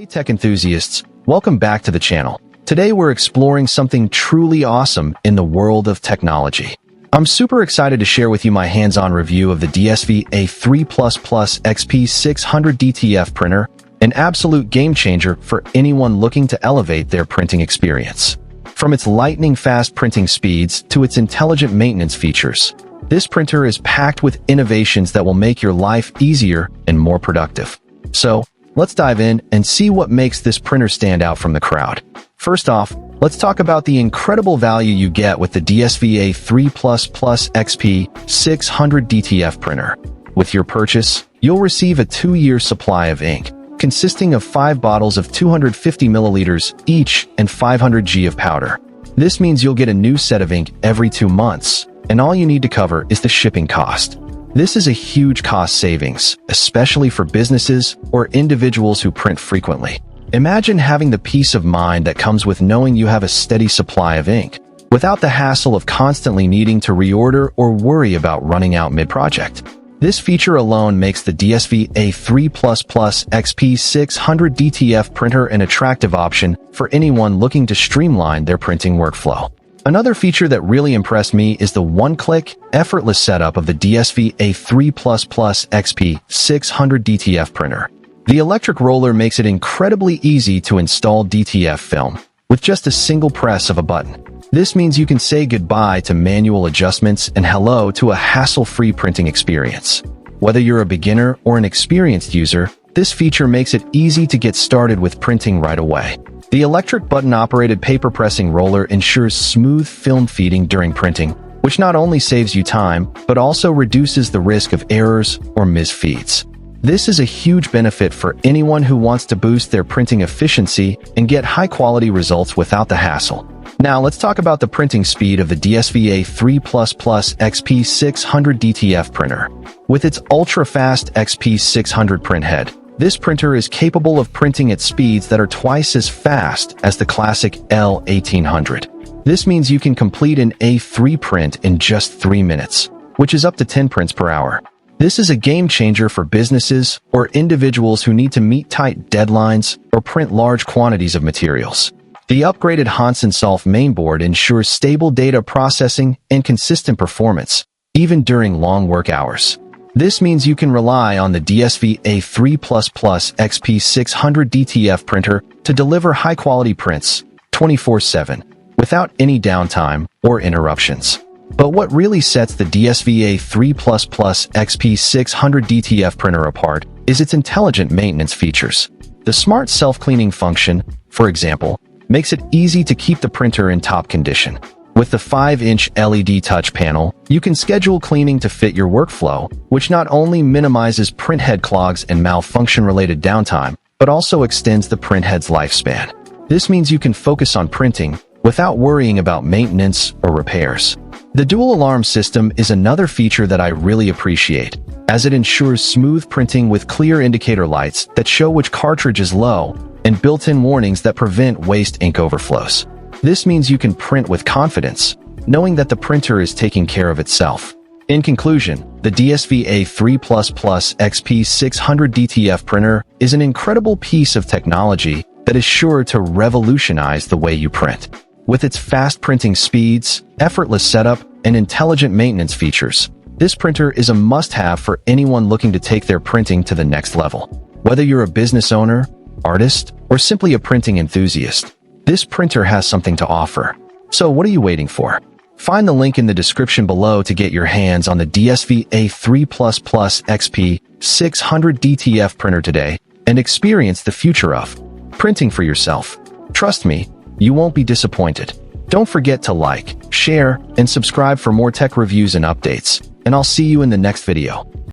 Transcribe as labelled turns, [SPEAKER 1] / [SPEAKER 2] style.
[SPEAKER 1] Hey tech enthusiasts, welcome back to the channel. Today we're exploring something truly awesome in the world of technology. I'm super excited to share with you my hands-on review of the DSV A3 XP600 DTF printer, an absolute game-changer for anyone looking to elevate their printing experience. From its lightning-fast printing speeds to its intelligent maintenance features, this printer is packed with innovations that will make your life easier and more productive. So, let's dive in and see what makes this printer stand out from the crowd. First off, let's talk about the incredible value you get with the DSV A3 XP600 DTF printer. With your purchase, you'll receive a 2-year supply of ink, consisting of 5 bottles of 250 milliliters each and 500 G of powder. This means you'll get a new set of ink every 2 months, and all you need to cover is the shipping cost. This is a huge cost savings, especially for businesses or individuals who print frequently. Imagine having the peace of mind that comes with knowing you have a steady supply of ink, without the hassle of constantly needing to reorder or worry about running out mid-project. This feature alone makes the DSV A3 XP600 DTF printer an attractive option for anyone looking to streamline their printing workflow. Another feature that really impressed me is the one-click, effortless setup of the DSV A3 XP600 DTF printer. The electric roller makes it incredibly easy to install DTF film with just a single press of a button. This means you can say goodbye to manual adjustments and hello to a hassle-free printing experience. Whether you're a beginner or an experienced user, this feature makes it easy to get started with printing right away. The electric button-operated paper pressing roller ensures smooth film feeding during printing, which not only saves you time, but also reduces the risk of errors or misfeeds. This is a huge benefit for anyone who wants to boost their printing efficiency and get high-quality results without the hassle. Now let's talk about the printing speed of the DSV A3 XP600 DTF printer. With its ultra-fast XP600 printhead, this printer is capable of printing at speeds that are twice as fast as the classic L1800. This means you can complete an A3 print in just 3 minutes, which is up to 10 prints per hour. This is a game changer for businesses or individuals who need to meet tight deadlines or print large quantities of materials. The upgraded Hansen-Solf mainboard ensures stable data processing and consistent performance, even during long work hours. This means you can rely on the DSV A3 XP600 DTF printer to deliver high-quality prints 24/7 without any downtime or interruptions. But what really sets the DSV A3 XP600 DTF printer apart is its intelligent maintenance features. The smart self-cleaning function, for example, makes it easy to keep the printer in top condition. With the 5-inch LED touch panel, you can schedule cleaning to fit your workflow, which not only minimizes printhead clogs and malfunction-related downtime, but also extends the printhead's lifespan. This means you can focus on printing without worrying about maintenance or repairs. The dual alarm system is another feature that I really appreciate, as it ensures smooth printing with clear indicator lights that show which cartridge is low and built-in warnings that prevent waste ink overflows. This means you can print with confidence, knowing that the printer is taking care of itself. In conclusion, the DSV A3 XP600 DTF printer is an incredible piece of technology that is sure to revolutionize the way you print. With its fast printing speeds, effortless setup, and intelligent maintenance features, this printer is a must-have for anyone looking to take their printing to the next level. Whether you're a business owner, artist, or simply a printing enthusiast, this printer has something to offer. So what are you waiting for? Find the link in the description below to get your hands on the DSV A3 XP600 DTF printer today and experience the future of printing for yourself. Trust me, you won't be disappointed. Don't forget to like, share, and subscribe for more tech reviews and updates, and I'll see you in the next video.